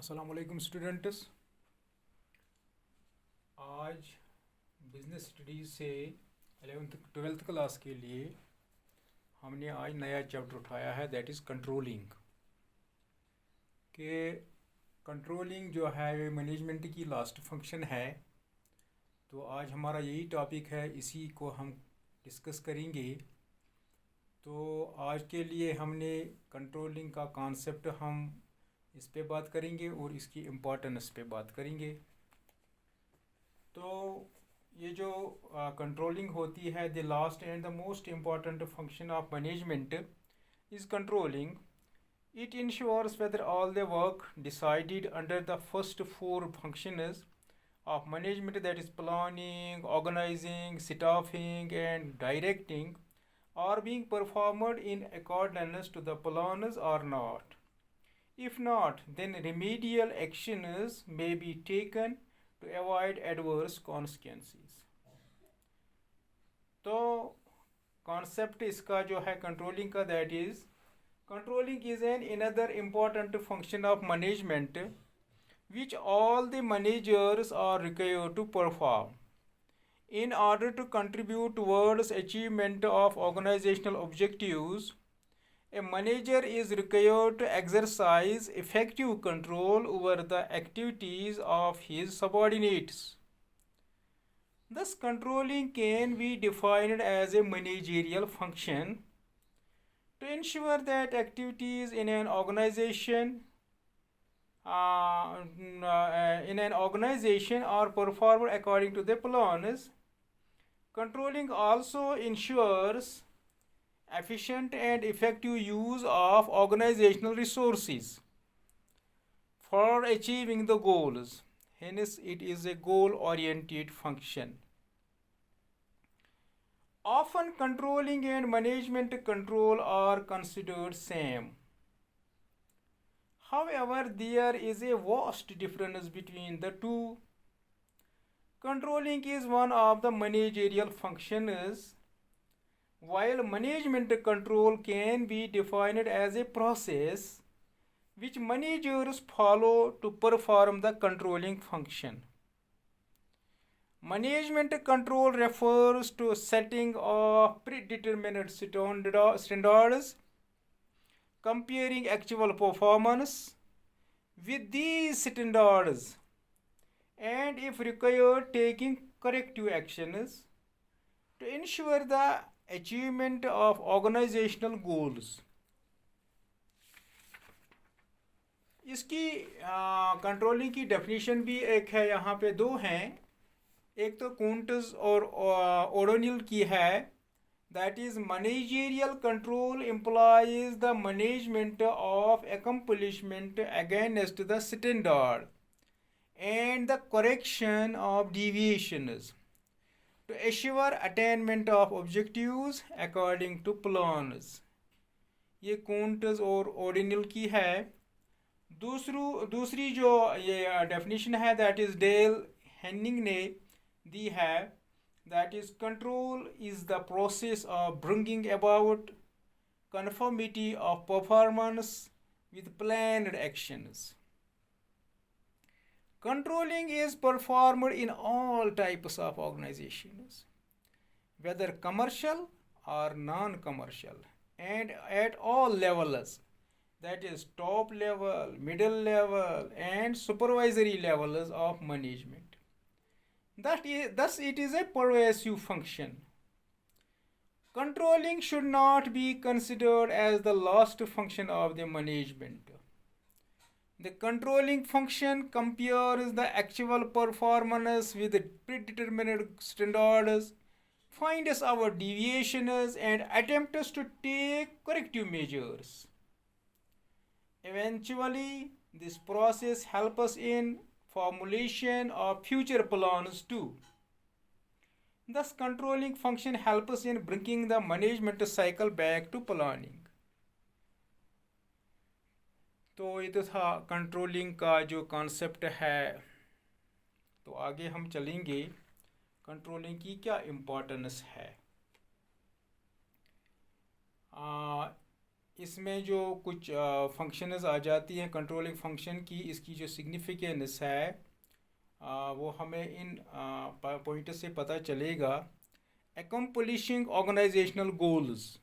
अस्सलामुअलैकुम स्टूडेंट्स। आज business studies से 11th 12th क्लास के लिए हमने आज नया चैप्टर उठाया है, दैट इज़ कंट्रोलिंग। कि कंट्रोलिंग जो है मैनेजमेंट की लास्ट फंक्शन है। तो आज हमारा यही टॉपिक है, इसी को हम डिस्कस करेंगे। तो आज के लिए हमने कंट्रोलिंग का कॉन्सेप्ट हम इस पे बात करेंगे और इसकी इम्पोर्टेंस पे बात करेंगे। तो ये जो कंट्रोलिंग होती है, the last and the most important function of management is controlling. It ensures whether all the work decided under the first four functions of management, that is planning, organizing, staffing and directing, are being performed in accordance to the plans or not. If not, then remedial actions may be taken to avoid adverse consequences. तो concept इसका जो है controlling का, that is controlling is an another important function of management which all the managers are required to perform in order to contribute towards achievement of organizational objectives. A manager is required to exercise effective control over the activities of his subordinates. Thus, controlling can be defined as a managerial function to ensure that activities in an organization are performed according to the plans. Controlling also ensures efficient and effective use of organizational resources for achieving the goals. Hence, it is a goal-oriented function. Often controlling and management control are considered same. However, there is a vast difference between the two. Controlling is one of the managerial functions, while management control can be defined as a process which managers follow to perform the controlling function. Management control refers to setting of predetermined standards, comparing actual performance with these standards, and if required, taking corrective actions to ensure the achievement of organizational goals. इसकी controlling की definition भी एक है, यहाँ पे दो हैं। एक तो कुंटस और ओडोनिल की है, that is managerial control implies the management of accomplishment against the standard and the correction of deviations to assure attainment of objectives according to plans. ये कुंटस और ओडोनिल की है। दूसरी जो ये डेफिनेशन है, दैट इज डेल हेनिंग ने दी है, that is control is the process of bringing about conformity of performance with planned actions. Controlling is performed in all types of organizations, whether commercial or non-commercial, and at all levels, that is top level, middle level and supervisory levels of management. Thus, it is a pervasive function. Controlling should not be considered as the last function of the management. The controlling function compares the actual performance with predetermined standards, finds our deviations, and attempts to take corrective measures. Eventually, this process helps us in formulation of future plans too. Thus, controlling function helps us in bringing the management cycle back to planning. तो ये तो था controlling का जो concept है। तो आगे हम चलेंगे, कंट्रोलिंग की क्या इम्पोर्टेंस है। इसमें जो कुछ फंक्शंस आ जाती हैं कंट्रोलिंग फंक्शन की, इसकी जो सिग्निफिकेंस है वो हमें इन पॉइंट से पता चलेगा। अकम्पलिशिंग ऑर्गेनाइजेशनल गोल्स,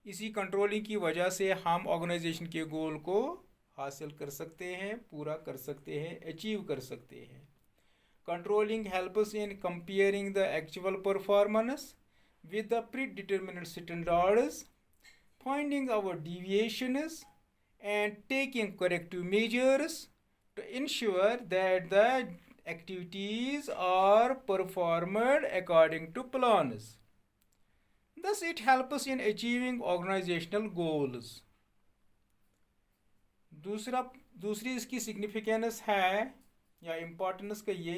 इसी कंट्रोलिंग की वजह से हम ऑर्गेनाइजेशन के गोल को हासिल कर सकते हैं, पूरा कर सकते हैं, अचीव कर सकते हैं। Controlling helps in comparing the actual performance with the predetermined standards, finding our deviations and taking corrective measures to ensure that the activities are performed according to plans. Thus, it helps in achieving organizational goals. दूसरी इसकी significance है या importance कहिए,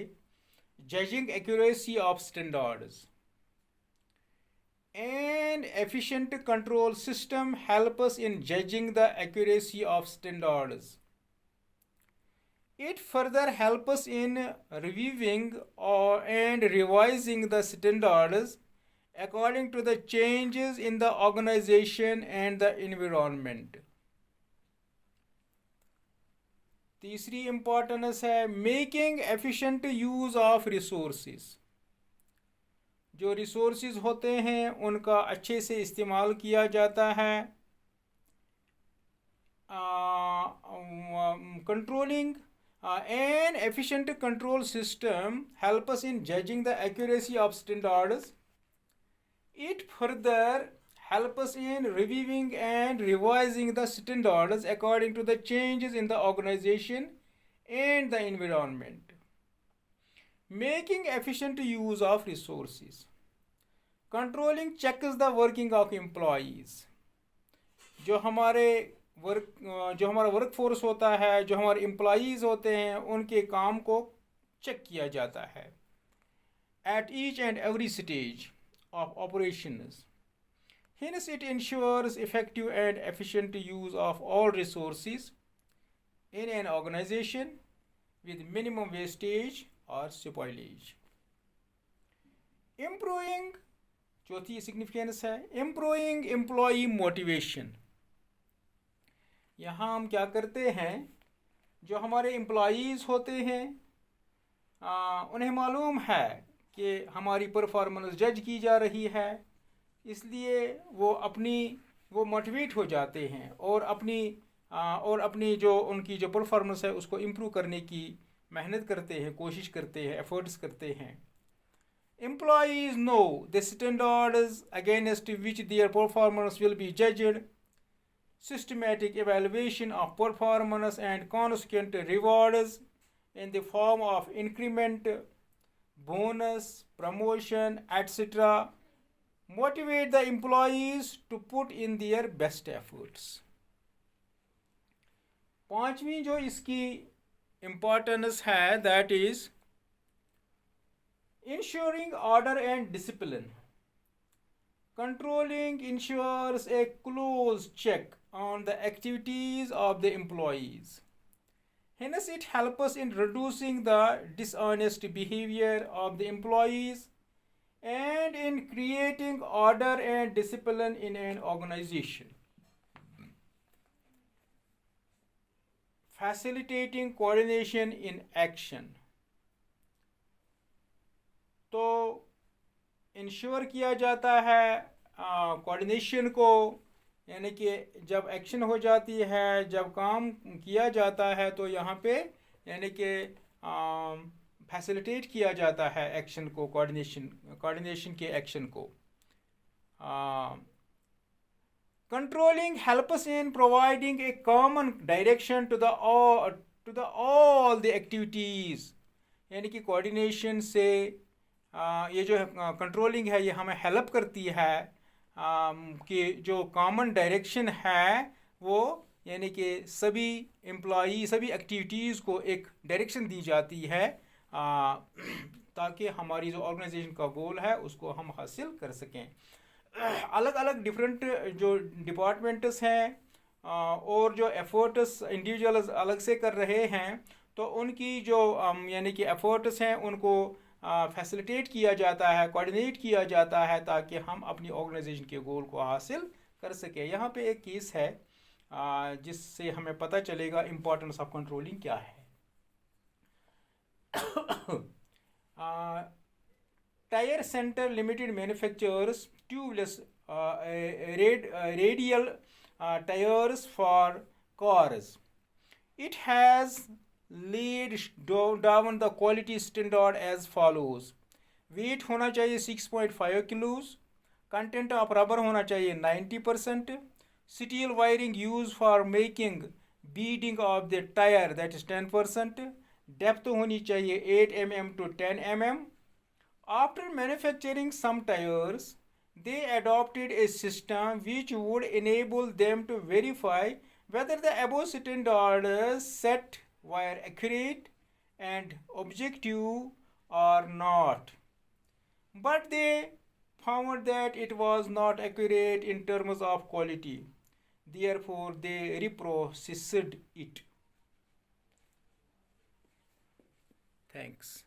judging accuracy of standards. An efficient control system helps us in judging the accuracy of standards. It further helps us in reviewing and revising the standards according to the changes in the organization and the environment. तीसरी importance है making efficient use of resources. जो resources होते हैं उनका अच्छे से इस्तेमाल किया जाता है। Controlling N efficient control system help us in judging the accuracy of standards. It further help us in reviewing and revising the standards according to the changes in the organization and the environment. Making efficient use of resources. Controlling checks the working of employees. जो हमारा work force होता है, जो हमारे employees होते हैं, उनके काम को चेक किया जाता है at each and every stage of operations. Hence, it ensures effective and efficient use of all resources in an organization with minimum wastage or spoilage. Improving, चौथी सिग्निफिकेंस है improving employee motivation. यहाँ हम क्या करते हैं, जो हमारे एम्प्लॉयज़ होते हैं उन्हें मालूम है कि हमारी परफॉर्मेंस जज की जा रही है, इसलिए वो मोटिवेट हो जाते हैं और अपनी जो उनकी जो परफॉर्मेंस है उसको इम्प्रूव करने की मेहनत करते हैं, कोशिश करते हैं, एफर्ट्स करते हैं। Employees know the standards against which their performance will be judged, systematic evaluation of performance and consequent rewards in the form of increment, bonus, promotion, etc. motivate the employees to put in their best efforts. पांचवी जो इसकी importance है, that is ensuring order and discipline. Controlling ensures a close check on the activities of the employees. Hence, it helps us in reducing the dishonest behavior of the employees and in creating order and discipline in an organization. Facilitating coordination in action. तो ensure किया जाता है coordination को, यानी कि जब action हो जाती है, जब काम किया जाता है, तो यहाँ पे यानी कि फैसिलिटेट किया जाता है एक्शन को, कोऑर्डिनेशन के एक्शन को। Controlling helps in providing a common direction to the all the activities, यानी कि कोऑर्डिनेशन से ये जो कंट्रोलिंग है ये हमें हेल्प करती है कि जो कॉमन डायरेक्शन है वो, यानी कि सभी एम्प्लॉई, सभी एक्टिविटीज़ को एक डायरेक्शन दी जाती है ताकि हमारी जो ऑर्गेनाइजेशन का गोल है उसको हम हासिल कर सकें। अलग अलग डिफरेंट जो डिपार्टमेंट्स हैं और जो एफर्ट्स इंडिविजुअल्स अलग से कर रहे हैं, तो उनकी जो यानी कि एफर्ट्स हैं उनको फैसिलिटेट किया जाता है, कोऑर्डिनेट किया जाता है ताकि हम अपनी ऑर्गेनाइजेशन के गोल को हासिल कर सकें। यहाँ पे एक केस है जिससे हमें पता चलेगा इम्पोर्टेंस ऑफ कंट्रोलिंग क्या है. Tire Center Limited manufactures tubeless radial tires for cars. It has laid down the quality standard as follows. Weight होना चाहिए 6.5 किलोज. कंटेंट ऑफ रबर होना चाहिए 90%. Steel wiring use for making beading of the tyre that is 10%. Depth होनी चाहिए 8 mm to 10 mm. After manufacturing some tires, they adopted a system which would enable them to verify whether the above standards set were accurate and objective or not. But they found that it was not accurate in terms of quality. Therefore, they reprocessed it. Thanks.